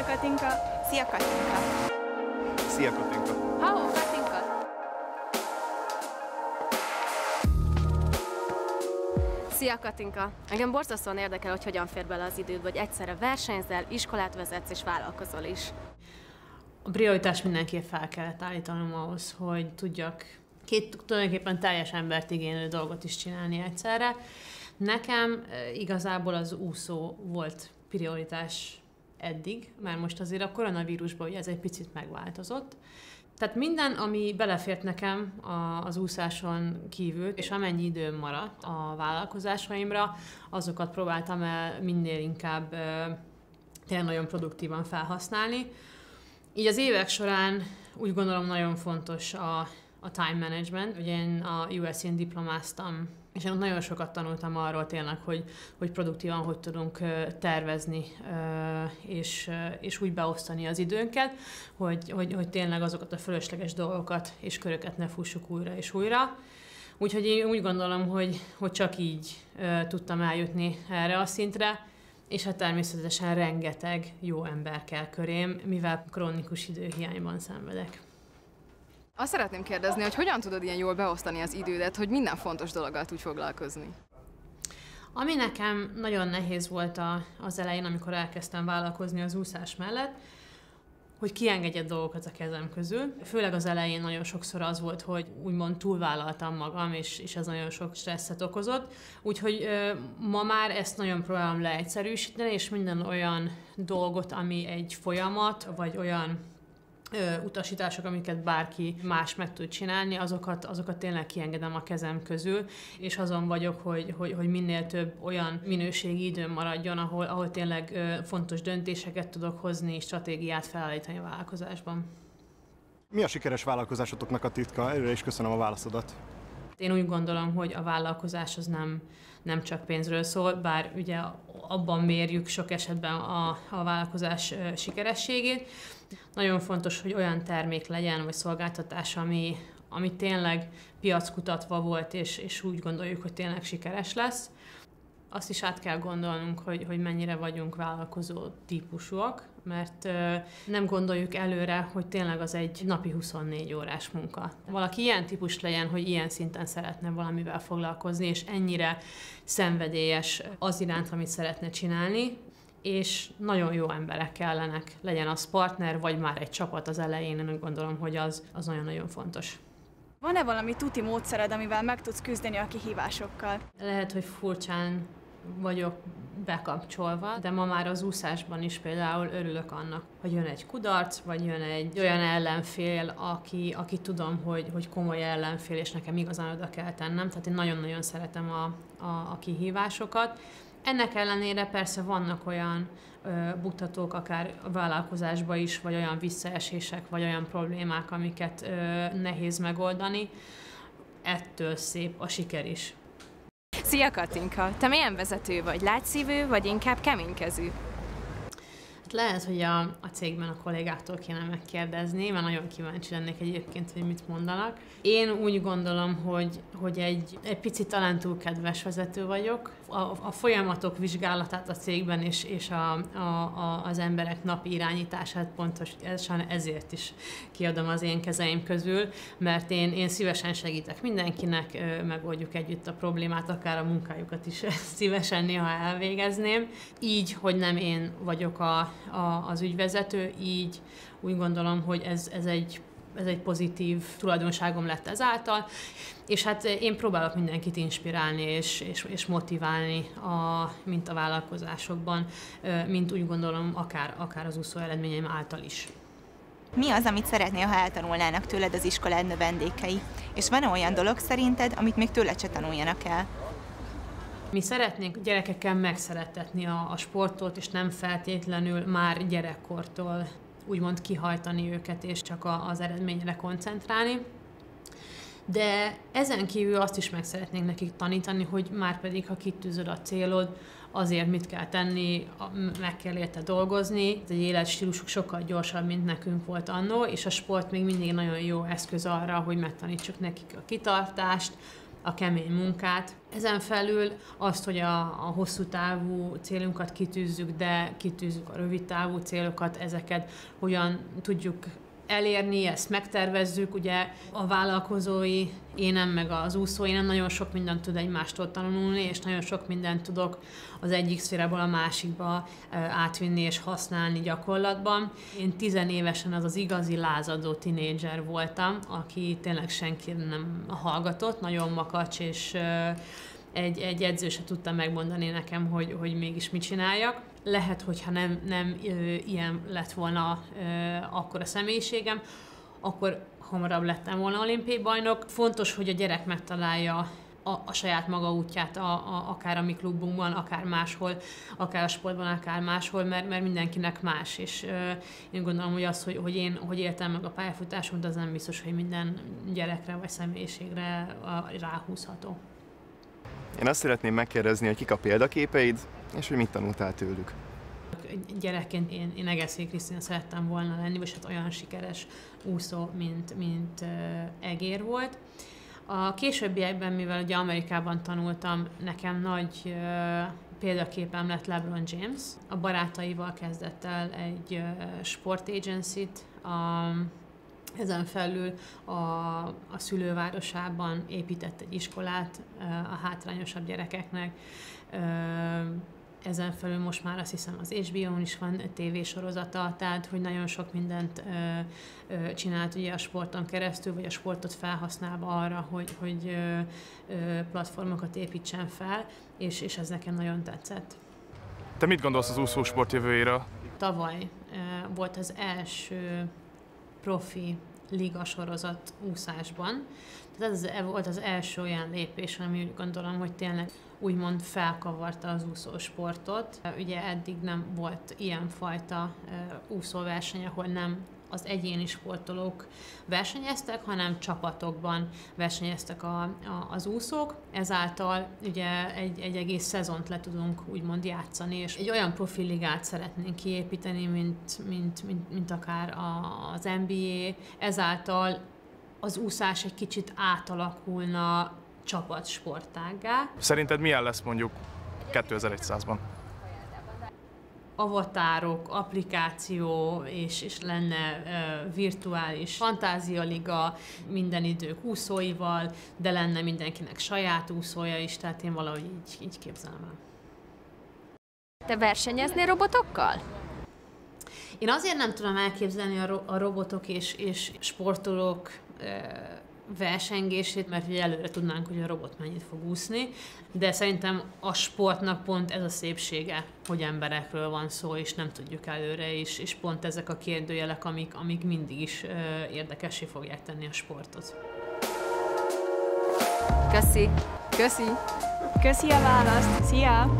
Katinka! Szia Katinka! Szia Katinka! Hello Katinka! Szia Katinka! Engem borzasztóan érdekel, hogy hogyan fér bele az időd, vagy egyszerre versenyzel, iskolát vezetsz és vállalkozol is. A prioritást mindenképp fel kellett állítanom ahhoz, hogy tudjak két tulajdonképpen teljes embert igénylő dolgot is csinálni egyszerre. Nekem igazából az úszó volt prioritás eddig, mert most azért a koronavírusban ugye ez egy picit megváltozott. Tehát minden, ami belefért nekem az úszáson kívül, és amennyi időm maradt a vállalkozásaimra, azokat próbáltam el minél inkább tényleg nagyon produktívan felhasználni. Így az évek során úgy gondolom nagyon fontos a time management. Ugye én a USC-n diplomáztam, és én nagyon sokat tanultam arról tényleg, hogy produktívan hogy tudunk tervezni, és úgy beosztani az időnket, hogy tényleg azokat a fölösleges dolgokat és köröket ne fussuk újra és újra. Úgyhogy én úgy gondolom, hogy csak így tudtam eljutni erre a szintre, és hát természetesen rengeteg jó ember kell körém, mivel krónikus időhiányban szenvedek. Azt szeretném kérdezni, hogy hogyan tudod ilyen jól beosztani az idődet, hogy minden fontos dologgal tudj foglalkozni? Ami nekem nagyon nehéz volt az elején, amikor elkezdtem vállalkozni az úszás mellett, hogy kiengedjek dolgokat a kezem közül. Főleg az elején nagyon sokszor az volt, hogy úgymond túlvállaltam magam, és ez nagyon sok stresszet okozott. Úgyhogy ma már ezt nagyon próbálom leegyszerűsíteni, és minden olyan dolgot, ami egy folyamat, vagy olyan utasítások, amiket bárki más meg tud csinálni, azokat tényleg kiengedem a kezem közül, és azon vagyok, hogy minél több olyan minőségi időm maradjon, ahol tényleg fontos döntéseket tudok hozni, és stratégiát felállítani a vállalkozásban. Mi a sikeres vállalkozásotoknak a titka? Erre is köszönöm a válaszodat. Én úgy gondolom, hogy a vállalkozás az nem csak pénzről szól, bár ugye abban mérjük sok esetben a vállalkozás sikerességét. Nagyon fontos, hogy olyan termék legyen, vagy szolgáltatás, ami tényleg piackutatva volt, és úgy gondoljuk, hogy tényleg sikeres lesz. Azt is át kell gondolnunk, hogy mennyire vagyunk vállalkozó típusúak, mert nem gondoljuk előre, hogy tényleg az egy napi 24 órás munka. Valaki ilyen típus legyen, hogy ilyen szinten szeretne valamivel foglalkozni, és ennyire szenvedélyes az iránt, amit szeretne csinálni, és nagyon jó emberek kellenek, legyen az partner, vagy már egy csapat az elején, én úgy gondolom, hogy az nagyon-nagyon fontos. Van-e valami tuti módszered, amivel meg tudsz küzdeni a kihívásokkal? Lehet, hogy furcsán vagyok bekapcsolva, de ma már az úszásban is például örülök annak, hogy jön egy kudarc, vagy jön egy olyan ellenfél, aki tudom, hogy komoly ellenfél, és nekem igazán oda kell tennem. Tehát én nagyon-nagyon szeretem a kihívásokat. Ennek ellenére persze vannak olyan buktatók, akár a vállalkozásban is, vagy olyan visszaesések, vagy olyan problémák, amiket nehéz megoldani. Ettől szép a siker is. Szia Katinka! Te milyen vezető vagy? Lágyszívű, vagy inkább keménykezű? Lehet, hogy a cégben a kollégáktól kéne megkérdezni, mert nagyon kíváncsi lennék egyébként, hogy mit mondanak. Én úgy gondolom, hogy egy picit talán túl kedves vezető vagyok. A folyamatok vizsgálatát a cégben és az emberek napi irányítását pontosan ezért is kiadom az én kezeim közül, mert én szívesen segítek mindenkinek, megoldjuk együtt a problémát, akár a munkájukat is szívesen néha elvégezném. Így, hogy nem én vagyok az ügyvezető, így úgy gondolom, hogy ez egy pozitív tulajdonságom lett ezáltal, és hát én próbálok mindenkit inspirálni és motiválni, mint a vállalkozásokban, mint úgy gondolom akár az úszó eredményeim által is. Mi az, amit szeretnél, ha eltanulnának tőled az iskolád növendékei? És van-e olyan dolog szerinted, amit még tőled se tanuljanak el? Mi szeretnénk gyerekekkel megszerettetni a sportot, és nem feltétlenül már gyerekkortól úgymond kihajtani őket, és csak az eredményre koncentrálni. De ezen kívül azt is meg szeretnénk nekik tanítani, hogy már pedig, ha kitűzöd a célod, azért mit kell tenni, meg kell érte dolgozni. Ez egy életstílusuk sokkal gyorsabb, mint nekünk volt annó, és a sport még mindig nagyon jó eszköz arra, hogy megtanítsuk nekik a kitartást, a kemény munkát. Ezen felül azt, hogy a hosszú távú célunkat kitűzzük, de kitűzzük a rövid távú célokat, ezeket hogyan tudjuk elérni, ezt megtervezzük. Ugye a vállalkozói énem, meg az úszó énem nagyon sok mindent tud egymástól tanulni, és nagyon sok mindent tudok az egyik szférából a másikba átvinni és használni gyakorlatban. Én 10 évesen az igazi lázadó tinédzser voltam, aki tényleg senki nem hallgatott, nagyon makacs, és egy edző se tudta megmondani nekem, hogy mégis mit csináljak. Lehet, hogyha nem ilyen lett volna akkor a személyiségem, akkor hamarabb lettem volna olimpiai bajnok. Fontos, hogy a gyerek megtalálja a saját maga útját, akár a mi klubunkban, akár máshol, akár a sportban, akár máshol, mert mindenkinek más. És én gondolom, hogy az, hogy én hogy éltem meg a pályafutásomat, az nem biztos, hogy minden gyerekre vagy személyiségre ráhúzható. Én azt szeretném megkérdezni, hogy kik a példaképeid, és hogy mit tanultál tőlük. Gyerekként én Egerszegi Krisztina szerettem volna lenni, és hát olyan sikeres úszó, mint Egér volt. A későbbiekben, mivel ugye Amerikában tanultam, nekem nagy példaképem lett LeBron James. A barátaival kezdett el egy sport agency-t, ezen felül a szülővárosában épített egy iskolát a hátrányosabb gyerekeknek. Ezen felül most már azt hiszem az HBO-n is van tévésorozata, tehát hogy nagyon sok mindent csinált ugye a sporton keresztül, vagy a sportot felhasználva arra, hogy platformokat építsen fel, és ez nekem nagyon tetszett. Te mit gondolsz az úszósport jövőjéről? Tavaly volt az első profi liga sorozat úszásban. Tehát ez volt az első olyan lépés, ami úgy gondolom, hogy tényleg úgymond felkavarta az úszósportot. Ugye eddig nem volt ilyenfajta úszóverseny, ahol nem az egyéni sportolók versenyeztek, hanem csapatokban versenyeztek az úszók. Ezáltal ugye egy egész szezont le tudunk úgymond játszani, és egy olyan profiligát szeretnénk kiépíteni, mint akár az NBA. Ezáltal az úszás egy kicsit átalakulna csapatsportággá. Szerinted milyen lesz mondjuk 2100-ban? Avatárok, applikáció, és lenne virtuális fantázialiga minden idők úszóival, de lenne mindenkinek saját úszója is, tehát én valahogy így képzelem el. Te versenyeznél robotokkal? Én azért nem tudom elképzelni a robotok és sportolók versengését, mert ugye előre tudnánk, hogy a robot mennyit fog úszni, de szerintem a sportnak pont ez a szépsége, hogy emberekről van szó, és nem tudjuk előre, és pont ezek a kérdőjelek, amik mindig is érdekessé fogják tenni a sportot. Köszi! Köszi! Köszi a választ! Szia!